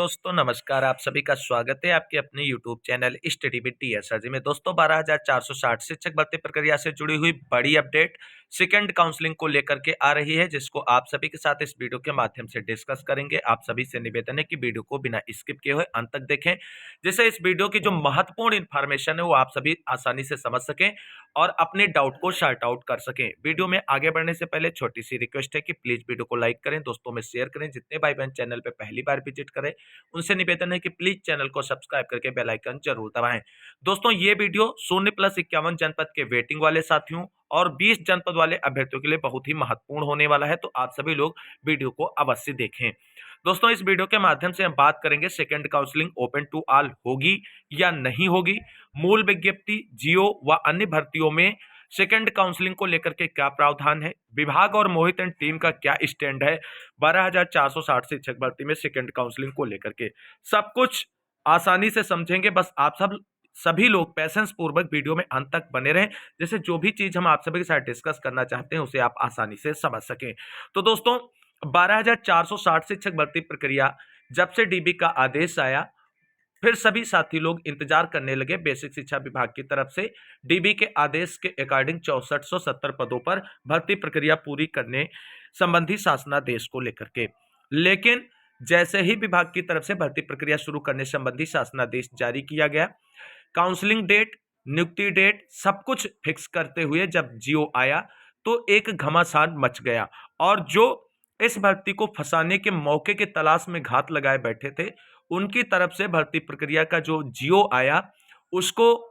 दोस्तों नमस्कार। आप सभी का स्वागत है आपके अपने YouTube channel study with TSR ji में। दोस्तों 12,460 शिक्षक भर्ती प्रक्रिया से जुड़ी हुई बड़ी अपडेट सेकंड काउंसलिंग को लेकर के आ रही है, जिसको आप सभी के साथ इस वीडियो के माध्यम से डिस्कस करेंगे। आप सभी से निवेदन है कि वीडियो को बिना स्किप किए हुए अंत तक देखें, जिससे इस वीडियो की जो महत्वपूर्ण इंफॉर्मेशन है वो आप सभी आसानी से समझ सकें और अपने डाउट को शार्ट आउट कर सकें। वीडियो में आगे बढ़ने से पहले छोटी सी रिक्वेस्ट है कि प्लीज वीडियो को लाइक करें, दोस्तों में शेयर करें। जितने भाई बहन चैनल पे पहली बार विजिट करें उनसे निवेदन है कि प्लीज चैनल को सब्सक्राइब करके बेल आइकन जरूर दबाएं। दोस्तों ये वीडियो 0+51 जनपद के वेटिंग वाले साथियों और 20 जनपद वाले अभ्यर्थियों के लिए बहुत ही महत्वपूर्ण होने वाला है, तो आप सभी लोग वीडियो को अवश्य देखें। दोस्तों इस वीडियो के माध्यम से हम बात करेंगे second counselling open to all होगी या नहीं होगी, मूल विज्ञप्ति, जियो व अन्य भर्तियों में सेकंड काउंसलिंग को लेकर के क्या प्रावधान है, विभाग और मोहित एंड टीम का क्या स्टैंड है 12,460 शिक्षक भर्ती में सेकंड काउंसलिंग को लेकर के, सब कुछ आसानी से समझेंगे। बस आप सभी लोग पैसेंस पूर्वक वीडियो में अंत तक बने रहें, जैसे जो भी चीज हम आप सभी के साथ डिस्कस करना चाहते हैं उसे आप आसानी से समझ सकें। तो दोस्तों 12,460 शिक्षक भर्ती प्रक्रिया जब से डीबी का आदेश आया, फिर सभी साथी लोग इंतजार करने लगे बेसिक शिक्षा विभाग की तरफ से डीबी के आदेश के अकॉर्डिंग 6470 पदों पर भर्ती प्रक्रिया पूरी करने संबंधी शासनादेश को लेकर के। लेकिन जैसे ही विभाग की तरफ से भर्ती प्रक्रिया शुरू करने संबंधी शासनादेश जारी किया गया, काउंसलिंग डेट, नियुक्ति डेट सब कुछ फिक्स करते हुए जब जियो आया तो एक घमासान मच गया और जो इस भर्ती को फंसाने के मौके की तलाश में घात लगाए बैठे थे, उनकी तरफ से भर्ती प्रक्रिया का जो जियो आया उसको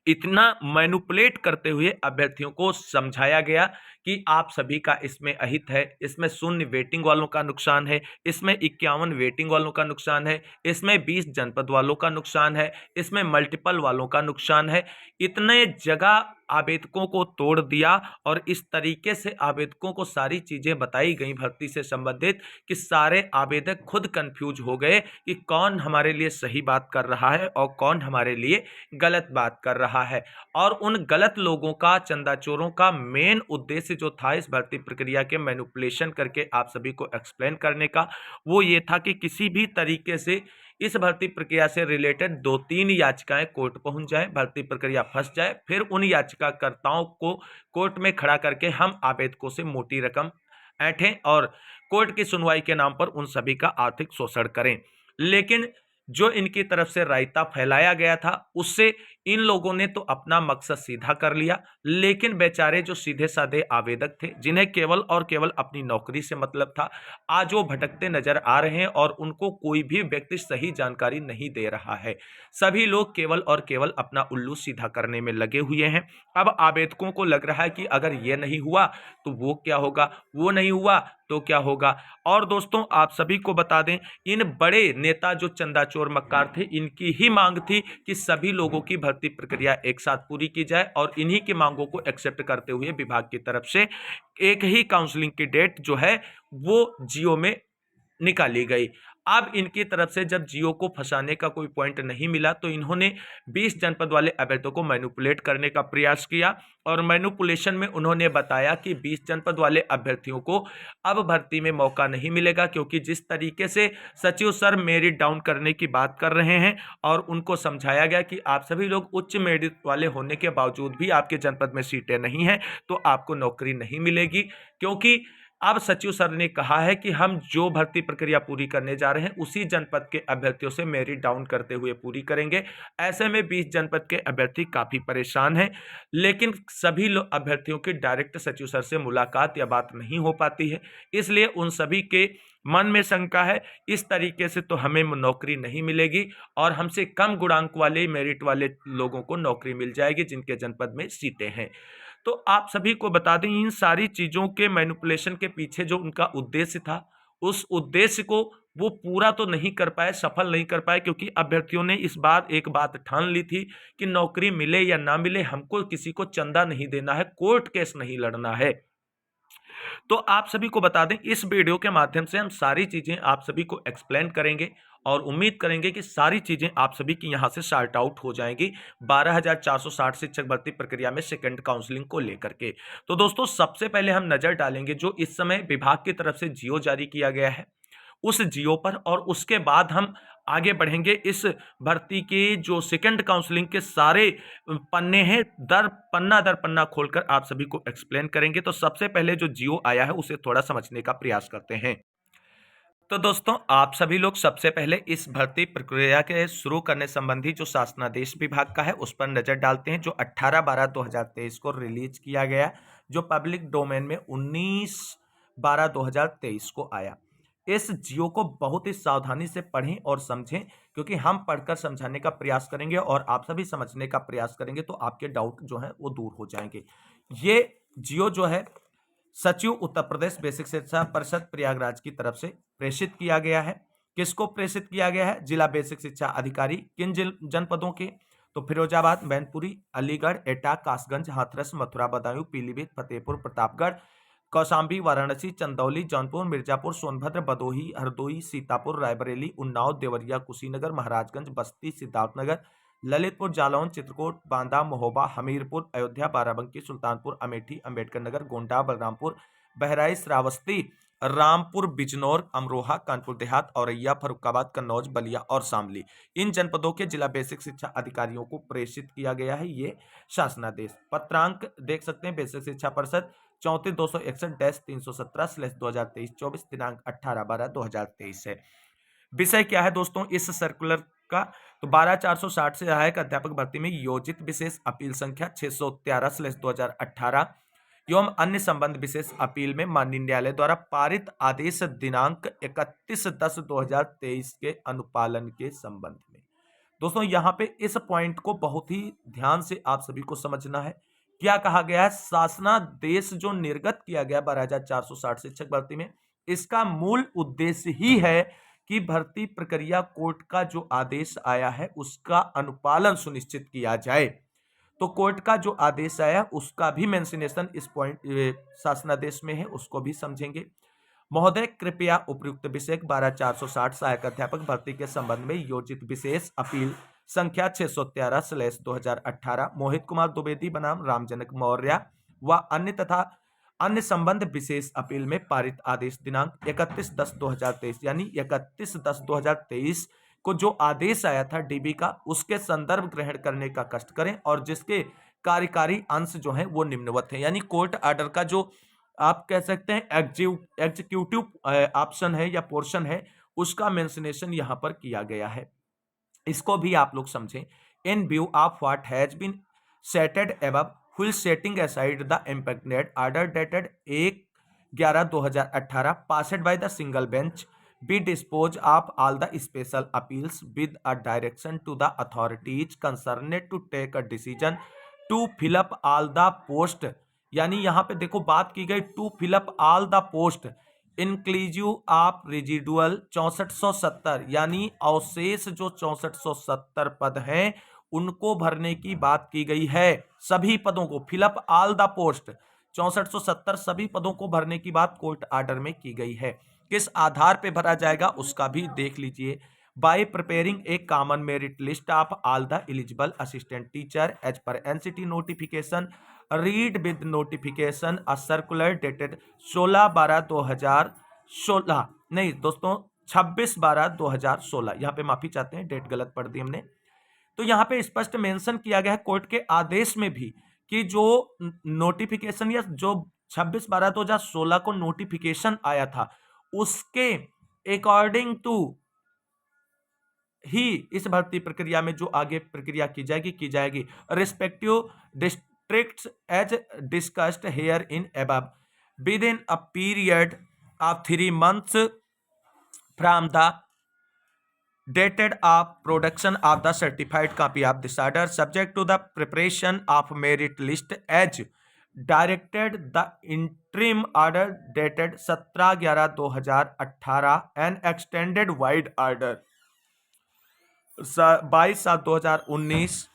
इतना मैनिपुलेट करते हुए अभ्यर्थियों को समझाया गया कि आप सभी का इसमें अहित है, इसमें शून्य वेटिंग वालों का नुकसान है, इसमें 51 वेटिंग वालों का नुकसान है, इसमें 20 जनपद वालों का नुकसान है, इसमें मल्टीपल वालों का नुकसान है। इतने जगह आवेदकों को तोड़ दिया और इस तरीके से आवेदकों को सारी चीजें बताई गई भर्ती से संबंधित कि सारे आवेदक खुद कंफ्यूज हो गए कि कौन हमारे लिए सही बात कर रहा है और कौन हमारे लिए गलत बात कर रहा है। और उन गलत लोगों का, चंदा चोरों का मेन उद्देश्य जो था इस भर्ती प्रक्रिया के मैनिपुलेशन करके आप सभी को एक्सप्लेन करने का, वो ये था कि किसी भी तरीके से इस भर्ती प्रक्रिया से रिलेटेड 2-3 याचिकाएं कोर्ट पहुंच जाए, भर्ती प्रक्रिया फंस जाए, फिर उन याचिकाकर्ताओं को कोर्ट में खड़ा करके हम आवेदकों से मोटी रकम ऐंठें और कोर्ट की सुनवाई के नाम पर उन सभी का आर्थिक शोषण करें। लेकिन जो इनकी तरफ से रायता फैलाया गया था उससे इन लोगों ने तो अपना मकसद सीधा कर लिया, लेकिन बेचारे जो सीधे साधे आवेदक थे, जिन्हें केवल और केवल अपनी नौकरी से मतलब था, आज वो भटकते नजर आ रहे हैं और उनको कोई भी व्यक्ति सही जानकारी नहीं दे रहा है। सभी लोग केवल और केवल अपना उल्लू सीधा करने में लगे हुए हैं। अब आवेदकों को लग रहा है कि अगर ये नहीं हुआ तो वो क्या होगा, वो नहीं हुआ तो क्या होगा। और दोस्तों आप सभी को बता दें, इन बड़े नेता जो चंदा चोर मक्कार थे, इनकी ही मांग थी कि सभी लोगों की भर्ती प्रक्रिया एक साथ पूरी की जाए और इन्हीं की मांगों को एक्सेप्ट करते हुए विभाग की तरफ से एक ही काउंसलिंग की डेट जो है वो जियो में निकाली गई। अब इनकी तरफ से जब जियो को फंसाने का कोई पॉइंट नहीं मिला तो इन्होंने 20 जनपद वाले अभ्यर्थियों को मैनिपुलेट करने का प्रयास किया और मैनिपुलेशन में उन्होंने बताया कि 20 जनपद वाले अभ्यर्थियों को अब भर्ती में मौका नहीं मिलेगा, क्योंकि जिस तरीके से सचिव सर मेरिट डाउन करने की बात कर रहे हैं और उनको समझाया गया कि आप सभी लोग उच्च मेरिट वाले होने के बावजूद भी आपके जनपद में सीटें नहीं हैं तो आपको नौकरी नहीं मिलेगी, क्योंकि अब सचिव सर ने कहा है कि हम जो भर्ती प्रक्रिया पूरी करने जा रहे हैं उसी जनपद के अभ्यर्थियों से मेरिट डाउन करते हुए पूरी करेंगे। ऐसे में 20 जनपद के अभ्यर्थी काफी परेशान हैं, लेकिन सभी अभ्यर्थियों की डायरेक्ट सचिव सर से मुलाकात या बात नहीं हो पाती है, इसलिए उन सभी के मन में शंका है इस तरीके से तो हमें नौकरी नहीं मिलेगी और हमसे कम गुणांक वाले मेरिट वाले लोगों को नौकरी मिल जाएगी जिनके जनपद में सीटें हैं। तो आप सभी को बता दें, इन सारी चीजों के मैनिपुलेशन के पीछे जो उनका उद्देश्य था, उस उद्देश्य को वो पूरा तो नहीं कर पाए, सफल नहीं कर पाए, क्योंकि अभ्यर्थियों ने इस बार एक बात ठान ली थी कि नौकरी मिले या ना मिले हमको किसी को चंदा नहीं देना है, कोर्ट केस नहीं लड़ना है। तो आप सभी को बता दें, इस वीडियो के माध्यम से हम सारी चीजें आप सभी को एक्सप्लेन करेंगे और उम्मीद करेंगे कि सारी चीजें आप सभी की यहां से शार्ट आउट हो जाएंगी 12,460 शिक्षक भर्ती प्रक्रिया में सेकंड काउंसलिंग को लेकर के। तो दोस्तों सबसे पहले हम नजर डालेंगे जो इस समय विभाग की तरफ से जियो जारी किया गया है उस जियो पर, और उसके बाद हम आगे बढ़ेंगे। इस भर्ती के जो सेकंड काउंसलिंग के सारे पन्ने हैं, दर पन्ना खोलकर आप सभी को एक्सप्लेन करेंगे। तो सबसे पहले जो जियो आया है उसे थोड़ा समझने का प्रयास करते हैं। तो दोस्तों, आप सभी लोग सबसे पहले इस भर्ती प्रक्रिया के शुरू करने संबंधी जो शासनादेश विभाग का है उस पर नजर डालते हैं, जो 18/12/2023 को रिलीज किया गया, जो पब्लिक डोमेन में 19/12/2023 को आया। इस जियो को बहुत ही सावधानी से पढ़ें और समझें, क्योंकि हम पढ़कर समझाने का प्रयास करेंगे और आप सभी समझने का प्रयास करेंगे तो आपके डाउट जो है वो दूर हो जाएंगे। ये जियो जो है सचिव उत्तर प्रदेश बेसिक शिक्षा परिषद प्रयागराज की तरफ से प्रेषित किया गया है। किसको प्रेषित किया गया है? जिला बेसिक शिक्षा अधिकारी। किन जनपदों के? तो फिरोजाबाद, मैनपुरी, अलीगढ़, एटा, कासगंज, हाथरस, मथुरा, बदायूं, पीलीभीत, फतेहपुर, प्रतापगढ़, कौशाम्बी, वाराणसी, चंदौली, जौनपुर, मिर्जापुर, सोनभद्र, भदोही, हरदोई, सीतापुर, रायबरेली, उन्नाव, देवरिया, कुशीनगर, महाराजगंज, बस्ती, सिद्धार्थनगर, ललितपुर, जालौन, चित्रकूट, बांदा, महोबा, हमीरपुर, अयोध्या, बाराबंकी, सुल्तानपुर, अमेठी, अंबेडकर नगर, गोंडा, बलरामपुर, बहराइच, श्रावस्ती, रामपुर, बिजनौर, अमरोहा, कानपुर देहात, औरैया, फर्रुखाबाद, कन्नौज, बलिया और शामली। इन जनपदों के जिला बेसिक शिक्षा अधिकारियों को प्रेषित किया गया है ये शासनादेश। पत्रांक देख सकते हैं, बेसिक शिक्षा परिषद 34/261-317/2023, दिनांक 18/12/2023 है। विषय क्या है दोस्तों इस सर्कुलर का? तो 12/460 से सहायक अध्यापक भर्ती में योजित विशेष अपील संख्या 613/2018 एवं अन्य संबंध विशेष अपील में माननीय न्यायालय द्वारा पारित आदेश दिनांक 31/10/2023 के अनुपालन के संबंध में। दोस्तों, यहाँ पे इस पॉइंट को बहुत ही ध्यान से आप सभी को समझना है। क्या कहा गया है? शासनादेश जो निर्गत किया गया 12/460 शिक्षक भर्ती में, इसका मूल उद्देश्य ही है कि भर्ती प्रक्रिया कोर्ट का जो आदेश आया है उसका अनुपालन सुनिश्चित किया जाए। तो कोर्ट का जो आदेश आया उसका भी मेंशनेशन इस पॉइंट शासनादेश में है, उसको भी समझेंगे। महोदय, कृपया उपयुक्त विषय 12/460 सहायक अध्यापक भर्ती के संबंध में योजित विशेष अपील संख्या 613/2018 मोहित कुमार द्विवेदी बनाम रामजनक मौर्य व अन्य तथा अन्य संबंध विशेष अपील में पारित आदेश दिनांक 31/10/2023 यानी 31/10/2023 को जो आदेश आया था डीबी का, उसके संदर्भ ग्रहण करने का कष्ट करें, और जिसके कार्यकारी अंश जो है वो निम्नवत है। यानी कोर्ट ऑर्डर का जो आप कह सकते हैं एग्जीक्यूटिव ऑप्शन है या पोर्शन है, उसका मेंशनेशन यहां पर किया गया है। इसको भी आप लोग समझें। In view of what has been stated above, while setting aside the impacted order dated 1/11/2018 passed by the single bench, be dispose of all the special appeals with a direction to the authorities concerned to take a decision to fill up all the post। यानी यहां पे देखो बात की गई to fill up all the post inclusive of residual 6470, यानी अवशेष जो 6470 पद हैं उनको भरने की बात की गई है। सभी पदों को fill up all the post 6470 सभी पदों को भरने की बात कोर्ट ऑर्डर में की गई है। किस आधार पे भरा जाएगा उसका भी देख लीजिए। By preparing a common merit list of all the eligible assistant teacher as per NCT notification, read with notification a circular dated 16/12/2016, नहीं दोस्तों 26/12/2016, यहाँ पे माफी चाहते हैं, डेट गलत पढ़ दी हमने। तो यहाँ पे स्पष्ट मेंशन किया गया है कोर्ट के आदेश में भी कि जो नोटिफिकेशन या जो 26/12/2016 को नोटिफिकेशन आया था उसके अकॉर्डिंग टू ही इस भर्ती प्रक्रिया में जो आगे प्रक्रिया की जाएगी respective districts as discussed hereinabove within a period of 3 months from the dated of production of the certified copy of this order, subject to the preparation of merit list as directed the interim order dated 17/11/2018 and extended wide order 22/7/2019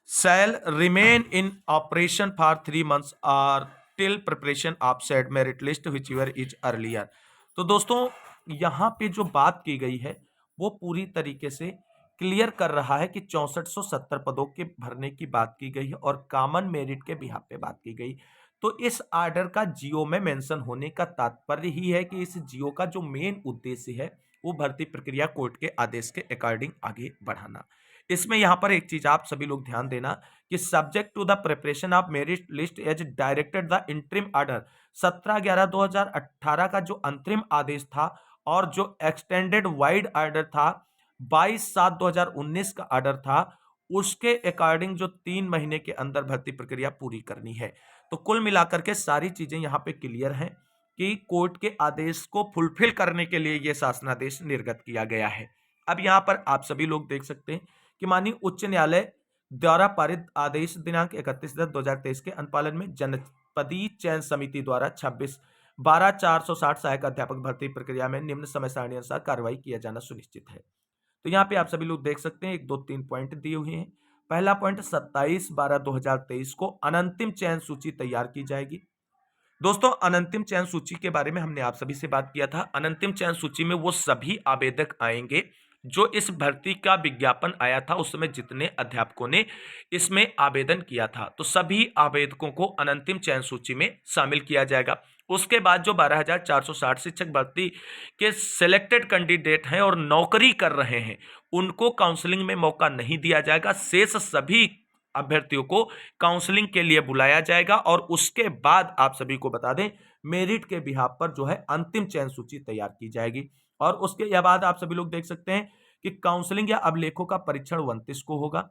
shall remain in operation for 3 months or till preparation of said merit list whichever is earlier। तो दोस्तों, यहाँ पे जो बात की गई है वो पूरी तरीके से क्लियर कर रहा है कि 6470 पदों के भरने की बात की गई है और कॉमन मेरिट के बिहाफ पे बात की गई। तो इस आर्डर का जियो में मेंशन होने का तात्पर्य ही है कि इस जियो का जो मेन उद्देश्य है वो भर्ती प्रक्रिया कोर्ट के आदेश के अकॉर्डिंग आगे बढ़ाना। इसमें यहाँ पर एक चीज आप सभी लोग ध्यान देना कि subject to the preparation of merit list as directed the interim order 17/11/2018 का जो अंतरिम आदेश था और जो एक्सटेंडेड वाइड ऑर्डर था 22/7/2019 का ऑर्डर था, उसके अकॉर्डिंग जो 3 महीने के अंदर भर्ती प्रक्रिया पूरी करनी है। तो कुल मिलाकर के सारी चीजें यहाँ पे क्लियर हैं कि कोर्ट के आदेश को फुलफिल करने के लिए यह शासनादेश निर्गत किया गया है। अब यहाँ पर आप सभी लोग देख सकते हैं कि माननीय उच्च न्यायालय द्वारा पारित आदेश दिनांक 31/10/2023 के अनुपालन में जनपदीय चयन समिति द्वारा 26/12/460 सहायक अध्यापक भर्ती प्रक्रिया में निम्न समय सारणी अनुसार कार्रवाई किया जाना सुनिश्चित है। तो यहाँ पे आप सभी लोग देख सकते हैं 1 2 3 पॉइंट दिए हुए हैं। पहला पॉइंट 27/12/2023 को अनंतिम चयन सूची तैयार की जाएगी। दोस्तों, अनंतिम चयन सूची के बारे में हमने आप सभी से बात किया था। अनंतिम चयन सूची में वो सभी आवेदक आएंगे जो इस भर्ती का विज्ञापन आया था उस समय जितने अध्यापकों ने इसमें आवेदन किया था, तो सभी आवेदकों को अनंतिम चयन सूची में शामिल किया जाएगा। उसके बाद जो 12,460 शिक्षक भर्ती के सिलेक्टेड कैंडिडेट हैं और नौकरी कर रहे हैं, उनको काउंसलिंग में मौका नहीं दिया जाएगा। शेष सभी अभ्यर्थियों को काउंसलिंग के लिए बुलाया जाएगा और उसके बाद आप सभी को बता दें मेरिट के बिहाफ पर जो है अंतिम चयन सूची तैयार की जाएगी। और उसके बाद आप सभी लोग देख सकते हैं कि काउंसलिंग या अभिलेखों का परीक्षण 29 को होगा।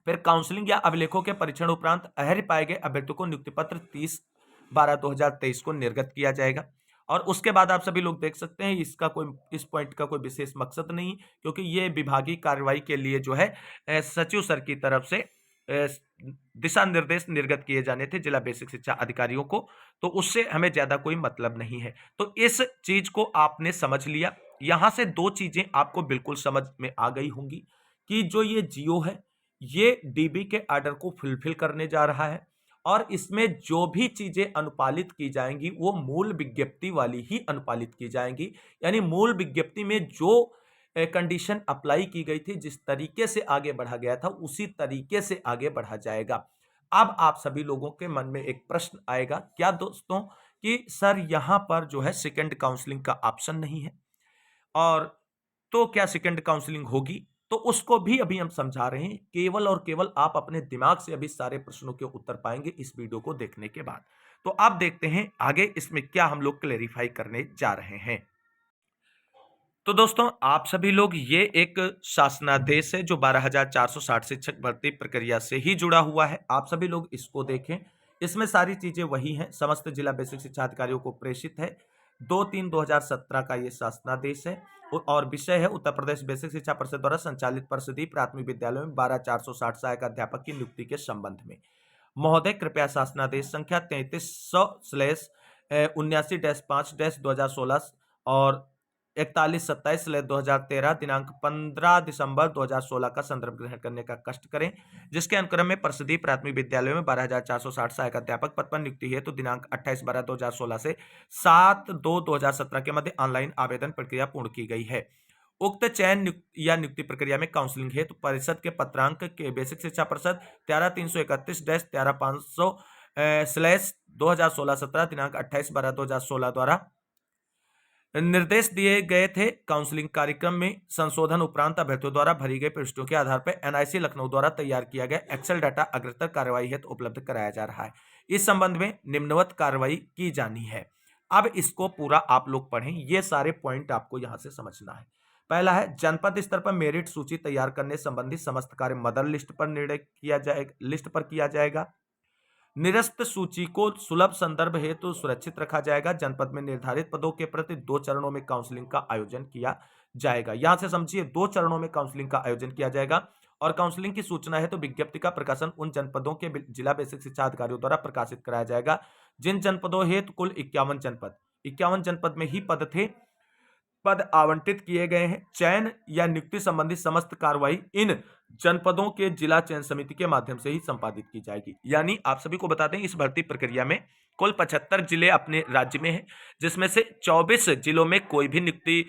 फिर काउंसलिंग या अभिलेखों के परीक्षण उपरांत अहर्य पाए गए अभ्यर्थियों को नियुक्ति पत्र 30/12/2023 को निर्गत किया जाएगा। और उसके बाद आप सभी लोग देख सकते हैं इस पॉइंट का कोई विशेष मकसद नहीं, क्योंकि ये विभागीय कार्रवाई के लिए जो है सचिव सर की तरफ से दिशा निर्देश निर्गत किए जाने थे जिला बेसिक शिक्षा अधिकारियों को, तो उससे हमें ज्यादा कोई मतलब नहीं है। तो इस चीज को आपने समझ लिया। यहां से 2 चीजें आपको बिल्कुल समझ में आ गई होंगी कि जो ये जियो है ये डीबी के ऑर्डर को फुलफिल करने जा रहा है और इसमें जो भी चीजें अनुपालित की जाएंगी वो मूल विज्ञप्ति वाली ही अनुपालित की जाएंगी। यानी मूल विज्ञप्ति में जो कंडीशन अप्लाई की गई थी, जिस तरीके से आगे बढ़ा गया था उसी तरीके से आगे बढ़ा जाएगा। अब आप सभी लोगों के मन में एक प्रश्न आएगा क्या दोस्तों कि सर यहां पर जो है सेकंड काउंसलिंग का ऑप्शन नहीं है, और तो क्या सेकंड काउंसलिंग होगी? तो उसको भी अभी हम समझा रहे हैं। केवल और केवल आप अपने दिमाग से अभी सारे प्रश्नों के उत्तर पाएंगे इस वीडियो को देखने के बाद। तो आप देखते हैं आगे इसमें क्या हम लोग क्लेरिफाई करने जा रहे हैं। तो दोस्तों, आप सभी लोग ये एक शासनादेश है जो 12,460 शिक्षक भर्ती प्रक्रिया से ही जुड़ा हुआ है। आप सभी लोग इसको देखें, इसमें सारी चीजें वही हैं, समस्त जिला बेसिक शिक्षा अधिकारियों को प्रेषित है। 2/3/2017 का ये शासनादेश है और विषय है उत्तर प्रदेश बेसिक शिक्षा परिषद द्वारा संचालित परिषदीय प्राथमिक विद्यालयों में 12,460 सहायक अध्यापक की नियुक्ति के संबंध में। महोदय कृपया शासनादेश संख्या 3300/79-5-2016 और 4127/2013 दिनांक 15 दिसंबर 2016 का संदर्भ ग्रहण करने का कष्ट करें, जिसके अनुक्रम में परिषदीय प्राथमिक विद्यालयों में 12,460 सहायक अध्यापक पद पर नियुक्ति हेतु दिनांक 28/12/2016 से 7/2/2017 के मध्य ऑनलाइन आवेदन प्रक्रिया पूर्ण की गई है। उक्त चयन या नियुक्ति प्रक्रिया में काउंसलिंग हेतु परिषद के पत्रांक के बेसिक शिक्षा परिषद 13331-13/500/2016-17 दिनांक 28/12/2016 द्वारा निर्देश दिए गए थे। काउंसलिंग कार्यक्रम में संशोधन उपरांत अभ्यर्थियों द्वारा भरी गई प्रविष्टियों के आधार पर एनआईसी लखनऊ द्वारा तैयार किया गया एक्सेल डाटा अग्रतर कार्रवाई हेतु उपलब्ध कराया जा रहा है। इस संबंध में निम्नवत कार्रवाई की जानी है। अब इसको पूरा आप लोग पढ़ें, ये सारे पॉइंट आपको यहां से समझना है। पहला है जनपद स्तर पर मेरिट सूची तैयार करने संबंधी समस्त कार्य मदर लिस्ट पर किया जाएगा। निरस्त सूची को सुलभ संदर्भ हेतु सुरक्षित रखा जाएगा। जनपद में निर्धारित पदों के प्रति 2 चरणों में काउंसलिंग का आयोजन किया जाएगा। यहां से समझिए 2 चरणों में काउंसलिंग का आयोजन किया जाएगा और काउंसलिंग की सूचना है तो विज्ञप्ति का प्रकाशन उन जनपदों के जिला बेसिक शिक्षा अधिकारियों द्वारा प्रकाशित कराया जाएगा जिन जनपदों हेतु कुल 51 जनपद में ही पद आवंटित किए गए हैं। चयन या नियुक्ति संबंधी समस्त कार्रवाई इन जनपदों के जिला चयन समिति के माध्यम से ही संपादित की जाएगी। यानी आप सभी को बता दें इस भर्ती प्रक्रिया में कुल 75 जिले अपने राज्य में हैं, जिसमें से 24 जिलों में कोई भी नियुक्ति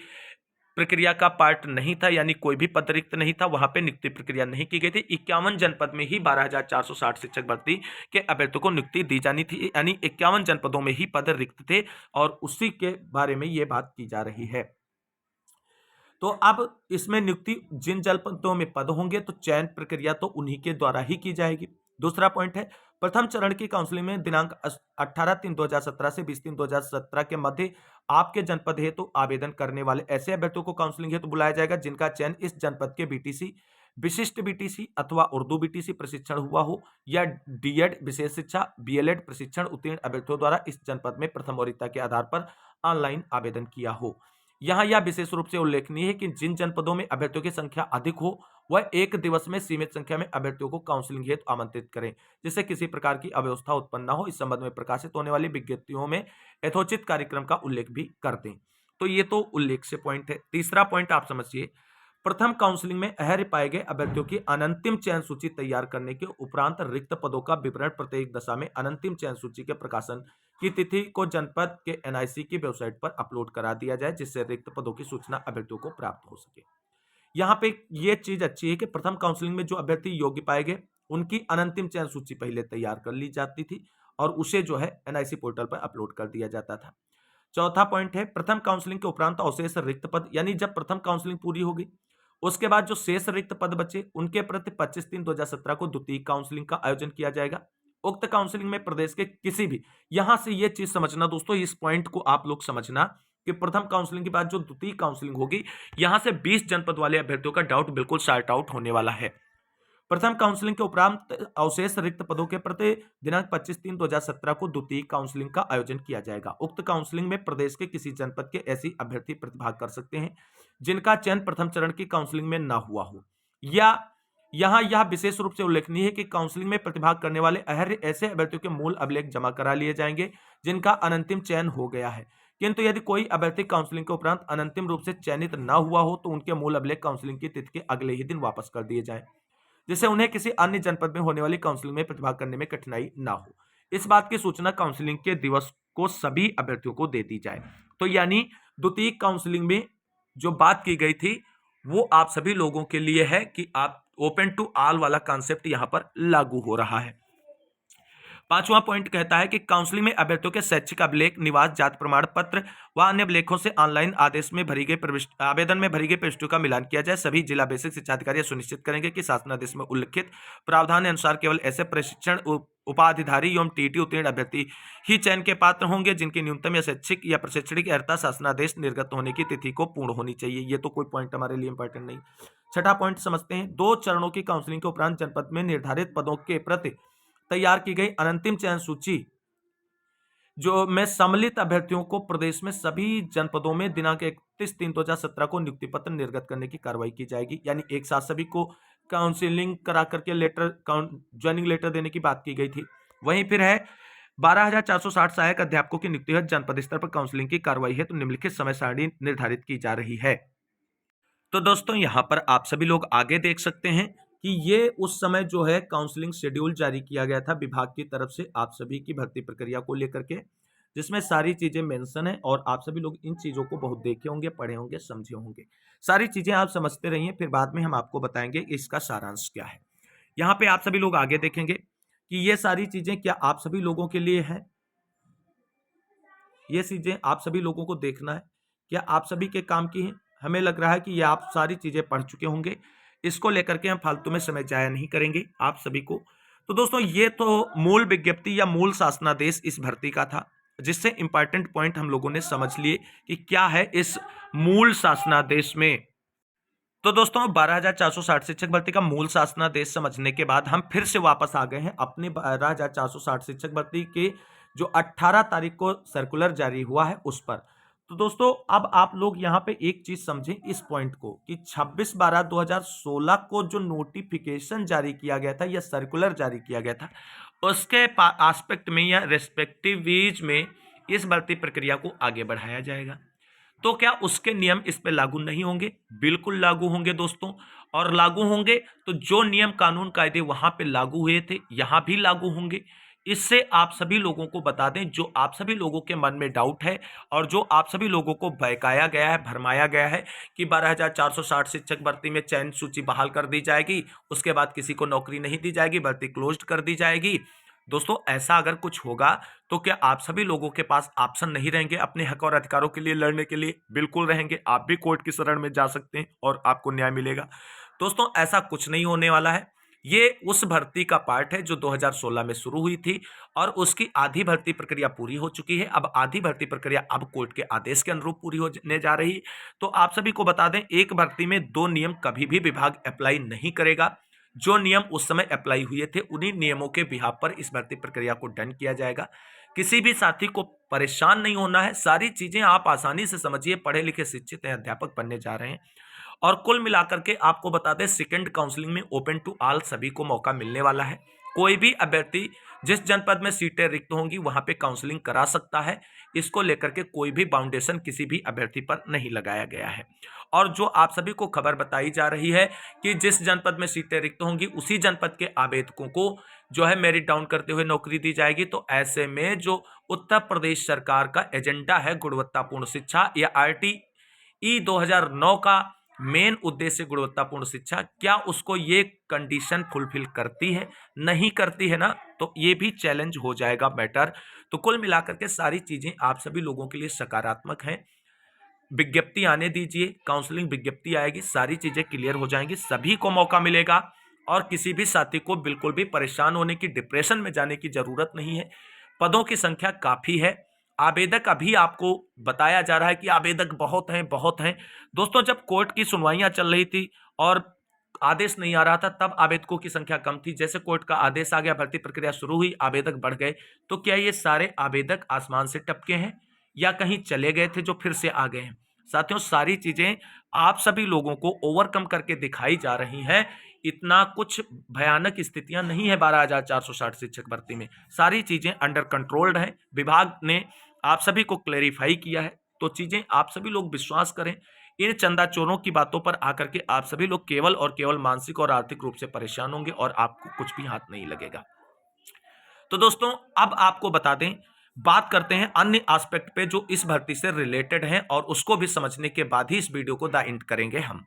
प्रक्रिया का पार्ट नहीं था, यानी कोई भी पद रिक्त नहीं था, वहां पे नियुक्ति प्रक्रिया नहीं की गई थी। 51 जनपद में ही 12,460 शिक्षक भर्ती के अभ्यर्थियों को नियुक्ति दी जानी थी, यानी 51 जनपदों में ही पद रिक्त थे और उसी के बारे में ये बात की जा रही है। तो अब इसमें नियुक्ति जिन जनपदों में पद होंगे तो चयन प्रक्रिया तो उन्हीं के द्वारा ही की जाएगी। दूसरा पॉइंट है, प्रथम चरण की काउंसलिंग में दिनांक 18/3/2017 से 20/3/2017 के मध्य आपके जनपद हेतु आवेदन करने वाले ऐसे अभ्यर्थियों को काउंसलिंग हेतु बुलाया जाएगा जिनका चयन इस जनपद के बीटीसी, विशिष्ट बीटीसी अथवा उर्दू बीटीसी प्रशिक्षण हुआ हो या डीएड विशेष शिक्षा बीएलएड प्रशिक्षण उत्तीर्ण अभ्यर्थियों द्वारा इस जनपद में प्रथम वरीयता के आधार पर ऑनलाइन आवेदन किया हो। यहाँ यह विशेष रूप से उल्लेखनीय है कि जिन जनपदों में अभ्यर्थियों की संख्या अधिक हो वह एक दिवस में सीमित संख्या में अभ्यर्थियों को काउंसलिंग हेतु आमंत्रित करें, जिससे किसी प्रकार की अव्यवस्था उत्पन्न न हो। इस संबंध में प्रकाशित होने वाली विज्ञप्तियों में यथोचित कार्यक्रम का उल्लेख भी कर दें। तो ये तो उल्लेख से पॉइंट है। तीसरा पॉइंट आप समझिए, प्रथम काउंसलिंग में अहर्य पाए गए अभ्यर्थियों की अनंतिम चयन सूची तैयार करने के उपरांत रिक्त पदों का विवरण प्रत्येक दशा में अनंतिम चयन सूची के प्रकाशन की तिथि को जनपद के एनआईसी की वेबसाइट पर अपलोड करा दिया जाए, जिससे रिक्त पदों की सूचना अभ्यर्थियों को प्राप्त हो सके। यहाँ पे ये चीज अच्छी है कि प्रथम काउंसलिंग में जो अभ्यर्थी योग्य पाए गए उनकी अनंतिम चयन सूची पहले तैयार कर ली जाती थी और उसे जो है एनआईसी पोर्टल पर अपलोड कर दिया जाता था। चौथा पॉइंट है, प्रथम काउंसलिंग के उपरांत अवशेष रिक्त पद, यानी जब प्रथम काउंसलिंग पूरी होगी उसके बाद जो शेष रिक्त पद बचे उनके प्रति 25/3/2017 को द्वितीय काउंसलिंग का आयोजन किया जाएगा। उक्त काउंसलिंग में प्रदेश के किसी भी, यहां से यह चीज समझना दोस्तों, इस पॉइंट को आप लोग समझना कि प्रथम काउंसलिंग के बाद जो द्वितीय काउंसलिंग होगी यहां से 20 जनपद वाले अभ्यर्थियों का डाउट बिल्कुल शार्ट आउट होने वाला है। प्रथम काउंसलिंग के उपरांत अवशेष रिक्त पदों के प्रति दिनांक 25/3/2017 को द्वितीय काउंसलिंग का आयोजन किया जाएगा। उक्त काउंसलिंग में प्रदेश के किसी जनपद के ऐसी अभ्यर्थी प्रतिभाग कर सकते हैं जिनका चयन प्रथम चरण की काउंसलिंग में ना हुआ हो, या यहाँ यह विशेष रूप से उल्लेखनीय है कि काउंसलिंग में प्रतिभाग करने वाले अहर्य ऐसे अभ्यर्थियों के मूल अभिलेख जमा करा लिए जाएंगे जिनका अनंतिम चयन हो गया है। किंतु यदि कोई अभ्यर्थी काउंसलिंग के उपरांत अनंतिम रूप से चयनित न हुआ हो तो उनके मूल अभिलेख काउंसलिंग की तिथि के अगले ही दिन वापस कर दिए जाएं, जिससे उन्हें किसी अन्य जनपद में होने वाली काउंसलिंग में प्रतिभाग करने में कठिनाई ना हो। इस बात की सूचना काउंसलिंग के दिवस को सभी अभ्यर्थियों को दे दी जाए। तो यानी द्वितीय काउंसलिंग में जो बात की गई थी वो आप सभी लोगों के लिए है कि आप ओपन टू ऑल वाला कॉन्सेप्ट यहां पर लागू हो रहा है। पांचवा पॉइंट कहता है कि काउंसलिंग में अभ्यर्थियों के शैक्षिक अभिलेख, निवास, जाति प्रमाण पत्र व अन्य अभिलेखों से ऑनलाइन आदेश में भरी गई आवेदन में भरी गई प्रविष्टियों का मिलान किया जाए। सभी जिला बेसिक शिक्षा अधिकारी सुनिश्चित करेंगे कि शासनादेश में उल्लिखित प्रावधान अनुसार केवल ऐसे प्रशिक्षण उपाधिधारी एवं टीटी उत्तीर्ण अभ्यर्थी ही चयन के पात्र होंगे जिनकी न्यूनतम या शैक्षिक या प्रशिक्षणिक अर्हता शासनादेश निर्गत होने की तिथि को पूर्ण होनी चाहिए। ये तो कोई पॉइंट हमारे लिए इंपॉर्टेंट नहीं। छठा पॉइंट समझते हैं, 2 चरणों की काउंसलिंग के उपरांत जनपद में निर्धारित पदों के प्रति तैयार की गई अनंतिम चयन सूची जो में सम्मिलित अभ्यर्थियों को प्रदेश में सभी जनपदों में दिनांक 31/3/2017 को नियुक्ति पत्र निर्गत करने की कार्रवाई की जाएगी। यानी एक साथ सभी को काउंसलिंग करा करके लेटर ज्वाइनिंग लेटर देने की बात की गई थी। वहीं फिर है 12,460 सहायक अध्यापकों की नियुक्ति है। जनपद स्तर पर काउंसलिंग की कार्रवाई है तो निम्नलिखित समय सारणी निर्धारित की जा रही है। तो दोस्तों यहाँ पर आप सभी लोग आगे देख सकते हैं कि ये उस समय जो है काउंसलिंग शेड्यूल जारी किया गया था विभाग की तरफ से आप सभी की भर्ती प्रक्रिया को लेकर के, जिसमें सारी चीजें मेंशन है और आप सभी लोग इन चीजों को बहुत देखे होंगे, पढ़े होंगे, समझे होंगे। सारी चीजें आप समझते रहिए, फिर बाद में हम आपको बताएंगे इसका सारांश क्या है। यहाँ पे आप सभी लोग आगे देखेंगे कि ये सारी चीजें क्या आप सभी लोगों के लिए है, ये चीजें आप सभी लोगों को देखना है, क्या आप सभी के काम की है। हमें लग रहा है कि ये आप सारी चीजें पढ़ चुके होंगे, इसको लेकर के हम फालतू में समय जाया नहीं करेंगे आप सभी को। तो दोस्तों ये तो मूल विज्ञप्ति या मूल शासनादेश इस भर्ती का था, जिससे इंपॉर्टेंट पॉइंट हम लोगों ने समझ लिए कि क्या है इस मूल शासनादेश में। तो दोस्तों 12,460 शिक्षक भर्ती का मूल शासनादेश समझने के बाद हम फिर से वापस आ गए हैं अपने 12,460 शिक्षक भर्ती के जो 18 तारीख को सर्कुलर जारी हुआ है उस पर। तो दोस्तों अब आप लोग यहाँ पे एक चीज समझें इस पॉइंट को कि 26/12/2016 को जो नोटिफिकेशन जारी किया गया था या सर्कुलर जारी किया गया था उसके एस्पेक्ट में या रेस्पेक्टिव में इस भर्ती प्रक्रिया को आगे बढ़ाया जाएगा। तो क्या उसके नियम इस पे लागू नहीं होंगे? बिल्कुल लागू होंगे दोस्तों, और लागू होंगे तो जो नियम कानून कायदे वहां पे लागू हुए थे यहाँ भी लागू होंगे। इससे आप सभी लोगों को बता दें जो आप सभी लोगों के मन में डाउट है और जो आप सभी लोगों को बहकाया गया है, भरमाया गया है कि 12,460 शिक्षक भर्ती में चयन सूची बहाल कर दी जाएगी, उसके बाद किसी को नौकरी नहीं दी जाएगी, भर्ती क्लोज्ड कर दी जाएगी, दोस्तों ऐसा अगर कुछ होगा तो क्या आप सभी लोगों के पास ऑप्शन नहीं रहेंगे अपने हक और अधिकारों के लिए लड़ने के लिए? बिल्कुल रहेंगे। आप भी कोर्ट की शरण में जा सकते हैं और आपको न्याय मिलेगा। दोस्तों ऐसा कुछ नहीं होने वाला है। ये उस भर्ती का पार्ट है जो 2016 में शुरू हुई थी और उसकी आधी भर्ती प्रक्रिया पूरी हो चुकी है। अब आधी भर्ती प्रक्रिया अब कोर्ट के आदेश के अनुरूप पूरी होने जा रही है। तो आप सभी को बता दें, एक भर्ती में 2 नियम कभी भी विभाग अप्लाई नहीं करेगा। जो नियम उस समय अप्लाई हुए थे उन्हीं नियमों के बिहाफ पर इस भर्ती प्रक्रिया को डन किया जाएगा। किसी भी साथी को परेशान नहीं होना है। सारी चीजें आप आसानी से समझिए। पढ़े लिखे शिक्षित हैं, अध्यापक बनने जा रहे हैं। और कुल मिलाकर के आपको बता दें, सेकंड काउंसलिंग में ओपन टू ऑल सभी को मौका मिलने वाला है। कोई भी अभ्यर्थी जिस जनपद में सीटें रिक्त होंगी वहां पे काउंसलिंग करा सकता है। इसको लेकर के कोई भी बाउंडेशन किसी भी अभ्यर्थी पर नहीं लगाया गया है। और जो आप सभी को खबर बताई जा रही है कि जिस जनपद में सीटें रिक्त होंगी उसी जनपद के आवेदकों को जो है मेरिट डाउन करते हुए नौकरी दी जाएगी। तो ऐसे में जो उत्तर प्रदेश सरकार का एजेंडा है गुणवत्तापूर्ण शिक्षा या RTE 2009 का मेन उद्देश्य गुणवत्तापूर्ण शिक्षा, क्या उसको ये कंडीशन फुलफिल करती है? नहीं करती है ना, तो ये भी चैलेंज हो जाएगा मैटर। तो कुल मिलाकर के सारी चीजें आप सभी लोगों के लिए सकारात्मक हैं। विज्ञप्ति आने दीजिए, काउंसलिंग विज्ञप्ति आएगी, सारी चीजें क्लियर हो जाएंगी, सभी को मौका मिलेगा और किसी भी साथी को बिल्कुल भी परेशान होने की, डिप्रेशन में जाने की जरूरत नहीं है। पदों की संख्या काफी है। आवेदक अभी आपको बताया जा रहा है कि आवेदक बहुत हैं, बहुत हैं। दोस्तों जब कोर्ट की सुनवाइयां चल रही थी और आदेश नहीं आ रहा था तब आवेदकों की संख्या कम थी। जैसे कोर्ट का आदेश आ गया, भर्ती प्रक्रिया शुरू हुई, आवेदक बढ़ गए। तो क्या ये सारे आवेदक आसमान से टपके हैं या कहीं चले गए थे जो फिर से आ गए हैं? साथियों सारी चीजें आप सभी लोगों को ओवरकम करके दिखाई जा रही हैं। इतना कुछ भयानक स्थितियां नहीं है 12,460 शिक्षक भर्ती में। सारी चीजें अंडर कंट्रोल्ड हैं। विभाग ने आप सभी को क्लेरिफाई किया है। तो चीजें आप सभी लोग विश्वास करें। इन चंदा चोरों की बातों पर आकर के आप सभी लोग केवल और केवल मानसिक और आर्थिक रूप से परेशान होंगे और आपको कुछ भी हाथ नहीं लगेगा। तो दोस्तों अब आपको बता दें, बात करते हैं अन्य एस्पेक्ट पे जो इस भर्ती से रिलेटेड हैं और उसको भी समझने के बाद ही इस वीडियो को द एंड करेंगे हम।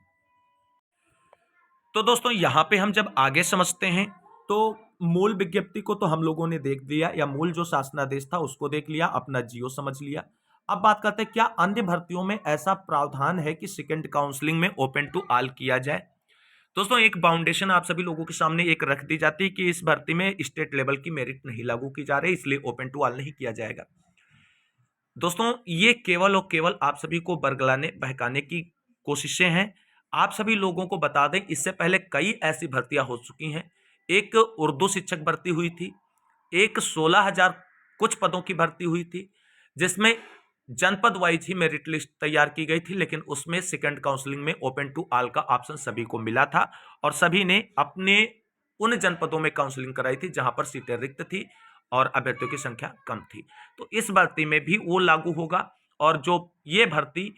तो दोस्तों यहां पे हम जब आगे समझते हैं तो मूल विज्ञप्ति को तो हम लोगों ने देख लिया, या मूल जो शासनादेश था उसको देख लिया, अपना जियो समझ लिया। अब बात करते हैं क्या अन्य भर्तियों में ऐसा प्रावधान है कि सेकंड काउंसलिंग में ओपन टू ऑल किया जाए। दोस्तों एक बाउंडेशन आप सभी लोगों के सामने एक रख दी जाती है कि इस भर्ती में स्टेट लेवल की मेरिट नहीं लागू की जा रही, इसलिए ओपन टू ऑल नहीं किया जाएगा। दोस्तों ये केवल और केवल आप सभी को बरगलाने बहकाने की कोशिशें हैं। आप सभी लोगों को बता दें, इससे पहले कई ऐसी भर्तियां हो चुकी हैं। एक उर्दू शिक्षक भर्ती हुई थी, एक 16,000 कुछ पदों की भर्ती हुई थी जिसमें जनपद वाइज ही मेरिट लिस्ट तैयार की गई थी, लेकिन उसमें सेकंड काउंसलिंग में ओपन टू ऑल का ऑप्शन सभी को मिला था और सभी ने अपने उन जनपदों में काउंसलिंग कराई थी जहां पर सीटें रिक्त थी और अभ्यर्थियों की संख्या कम थी। तो इस भर्ती में भी वो लागू होगा। और जो ये भर्ती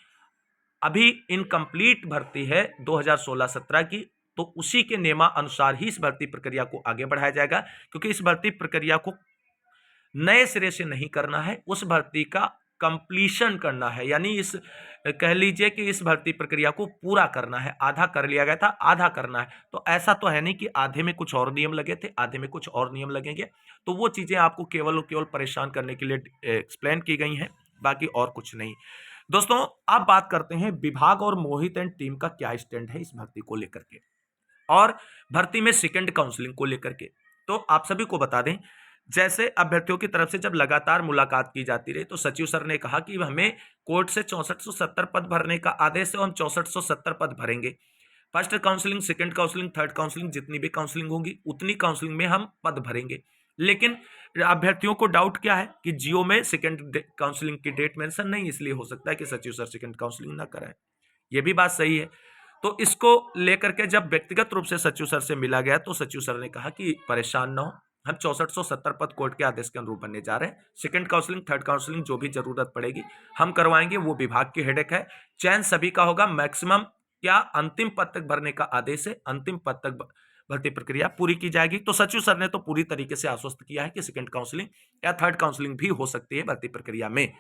अभी इनकम्प्लीट भर्ती है 2016-17 की, तो उसी के नियमा अनुसार ही इस भर्ती प्रक्रिया को आगे बढ़ाया जाएगा, क्योंकि इस भर्ती प्रक्रिया को नए सिरे से नहीं करना है, उस भर्ती का कंप्लीशन करना है। यानी इस कह लीजिए कि इस भर्ती प्रक्रिया को पूरा करना है। आधा कर लिया गया था, आधा करना है। तो ऐसा तो है नहीं कि आधे में कुछ और नियम लगे थे, आधे में कुछ और नियम लगेंगे। तो वो चीजें आपको केवल और केवल परेशान करने के लिए एक्सप्लेन की गई हैं, बाकी और कुछ नहीं। दोस्तों अब बात करते हैं विभाग और मोहित एंड टीम का क्या स्टैंड है इस भर्ती को लेकर के और भर्ती में सेकंड काउंसलिंग को लेकर के। तो आप सभी को बता दें, जैसे अभ्यर्थियों की तरफ से जब लगातार मुलाकात की जाती रही तो सचिव सर ने कहा कि हमें कोर्ट से 6470 पद भरने का आदेश है और हम 6470 पद भरेंगे। First counselling, second counselling, third counselling, जितनी भी काउंसलिंग होगी उतनी काउंसलिंग में हम पद भरेंगे। लेकिन अभ्यर्थियों को डाउट क्या है कि जियो में सेकंड काउंसलिंग की डेट मेंशन नहीं, इसलिए हो सकता है कि सचिव सर सेकंड काउंसलिंग ना कराएं। ये भी बात सही है। तो इसको लेकर के जब व्यक्तिगत रूप से सचिव सर से मिला गया तो सचिव सर ने कहा कि परेशान ना हो, हम 6470 पद कोर्ट के आदेश के अनुरूप बनने जा रहे हैं। सेकंड काउंसलिंग, थर्ड काउंसलिंग जो भी जरूरत पड़ेगी हम करवाएंगे, वो विभाग की हेडेक है। चयन सभी का होगा, मैक्सिमम क्या अंतिम पद तक भरने का आदेश है, अंतिम पद तक भर्ती प्रक्रिया पूरी की जाएगी। तो सचिव सर ने तो पूरी तरीके से आश्वस्त किया है कि सेकंड काउंसलिंग या थर्ड काउंसलिंग भी हो सकती है भर्ती प्रक्रिया में।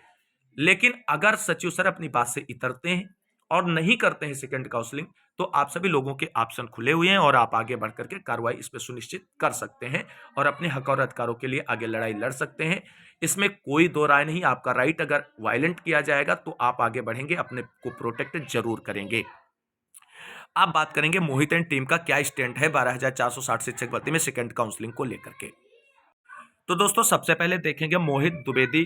लेकिन अगर सचिव सर अपनी बात से इतरते हैं और नहीं करते हैं सेकंड काउंसलिंग, तो आप सभी लोगों के ऑप्शन खुले हुए हैं और आप आगे बढ़ करके कार्रवाई इस पर सुनिश्चित कर सकते हैं और अपने हक और अधिकारों के लिए आगे लड़ाई लड़ सकते हैं। इसमें कोई दो राय नहीं। आपका राइट अगर वायलेंट किया जाएगा तो आप आगे बढ़ेंगे, अपने को प्रोटेक्ट जरूर करेंगे। आप बात करेंगे मोहित एंड टीम का क्या स्टैंड है 12,460 शिक्षक भर्ती में सेकंड काउंसलिंग को लेकर के। तो दोस्तों सबसे पहले देखेंगे मोहित द्विवेदी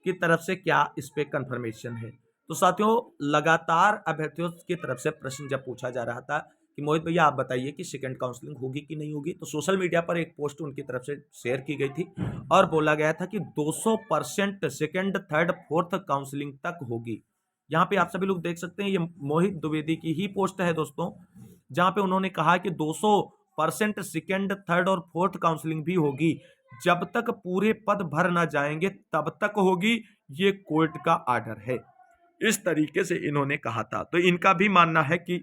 की तरफ से क्या इस पे कंफर्मेशन है। तो साथियों, लगातार अभ्यर्थियों की तरफ से प्रश्न जब पूछा जा रहा था कि मोहित भैया आप बताइए कि सेकंड काउंसलिंग होगी कि नहीं होगी, तो सोशल मीडिया पर एक पोस्ट उनकी तरफ से शेयर की गई थी और बोला गया था कि 200% सेकंड थर्ड फोर्थ काउंसलिंग तक होगी। यहाँ पे आप सभी लोग देख सकते हैं, ये मोहित द्विवेदी की ही पोस्ट है दोस्तों, जहां पे उन्होंने कहा कि 200% सेकंड थर्ड और फोर्थ काउंसलिंग भी होगी, जब तक पूरे पद भर ना जाएंगे तब तक होगी, ये कोर्ट का आर्डर है। इस तरीके से इन्होंने कहा था। तो इनका भी मानना है कि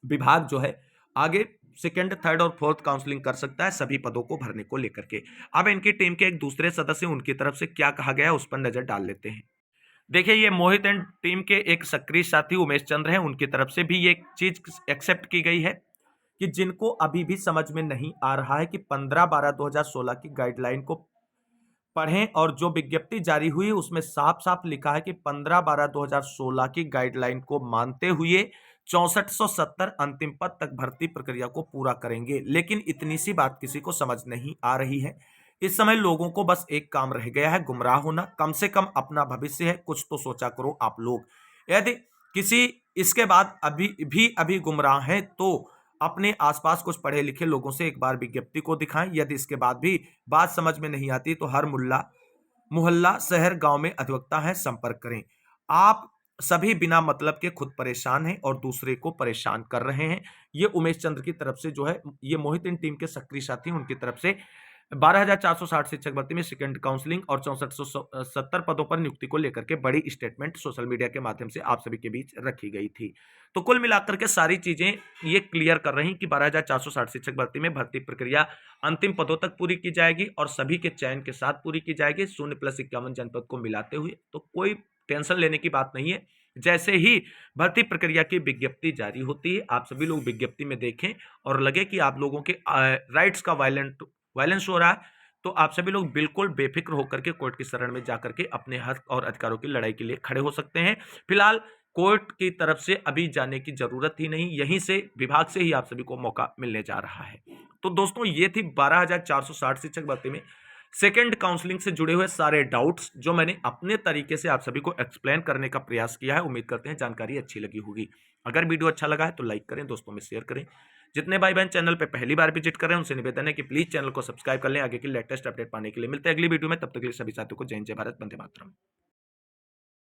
विभाग जो है आगे सेकंड थर्ड और फोर्थ काउंसलिंग कर सकता है सभी पदों को भरने को लेकर के। अब इनकी टीम के एक दूसरे सदस्य उनकी तरफ से क्या कहा गया है उस पर नजर डाल लेते हैं। देखिए, ये मोहित एंड टीम के एक सक्रिय साथी उमेश चंद्र हैं, उनकी तरफ से भी ये चीज एक्सेप्ट की गई है कि जिनको अभी भी समझ में नहीं आ रहा है कि 15/12/2016 की गाइडलाइन को पढ़ें, और जो विज्ञप्ति जारी हुई उसमें साफ साफ लिखा है कि 15/12/2016 की गाइडलाइन को मानते हुए 6470 अंतिम पद तक भर्ती प्रक्रिया को पूरा करेंगे। लेकिन इतनी सी बात किसी को समझ नहीं आ रही है। इस समय लोगों को बस एक काम रह गया है, गुमराह होना। कम से कम अपना भविष्य है, कुछ तो सोचा करो आप लोग। यदि किसी इसके बाद अभी गुमराह हैं तो अपने आसपास कुछ पढ़े लिखे लोगों से एक बार विज्ञप्ति को दिखाएं। यदि इसके बाद भी बात समझ में नहीं आती तो हर मोहल्ला शहर गांव में अधिवक्ता है, संपर्क करें। आप सभी बिना मतलब के खुद परेशान हैं और दूसरे को परेशान कर रहे हैं। ये उमेश चंद्र की तरफ से जो है, ये मोहित इन टीम के सक्रिय साथी उनकी तरफ से 12,460 शिक्षक भर्ती में सेकंड काउंसलिंग और 6470 पदों पर नियुक्ति को लेकर के बड़ी स्टेटमेंट सोशल मीडिया के माध्यम से आप सभी के बीच रखी गई थी। तो कुल मिलाकर के सारी चीजें ये क्लियर कर रही कि 12,460 शिक्षक भर्ती में भर्ती प्रक्रिया अंतिम पदों तक पूरी की जाएगी और सभी के चयन के साथ पूरी की जाएगी 0+51 जनपद को मिलाते हुए। तो कोई टेंशन लेने की बात नहीं है। जैसे ही भर्ती प्रक्रिया की विज्ञप्ति जारी होती है, आप सभी लोग विज्ञप्ति में देखें और लगे कि आप लोगों के राइट्स का वायलेंस हो रहा है, तो आप सभी लोग बिल्कुल बेफिक्र होकर के कोर्ट की शरण में जाकर के अपने हक और अधिकारों की लड़ाई के लिए खड़े हो सकते हैं। फिलहाल कोर्ट की तरफ से अभी जाने की जरूरत ही नहीं, यहीं से विभाग से ही आप सभी को मौका मिलने जा रहा है। तो दोस्तों, ये थी 12,460 शिक्षक भर्ती में सेकंड काउंसलिंग से जुड़े हुए सारे डाउट्स जो मैंने अपने तरीके से आप सभी को एक्सप्लेन करने का प्रयास किया है। उम्मीद करते हैं जानकारी अच्छी लगी होगी। अगर वीडियो अच्छा लगा है तो लाइक करें, दोस्तों में शेयर करें। जितने भाई बहन चैनल पे पहली बार विजिट कर रहे हैं उनसे निवेदन है कि प्लीज चैनल को सब्सक्राइब कर लें आगे की लेटेस्ट अपडेट पाने के लिए। मिलते हैं अगली वीडियो में, तब तक के लिए सभी साथियों को जय हिंद, जय भारत, वंदे मातरम।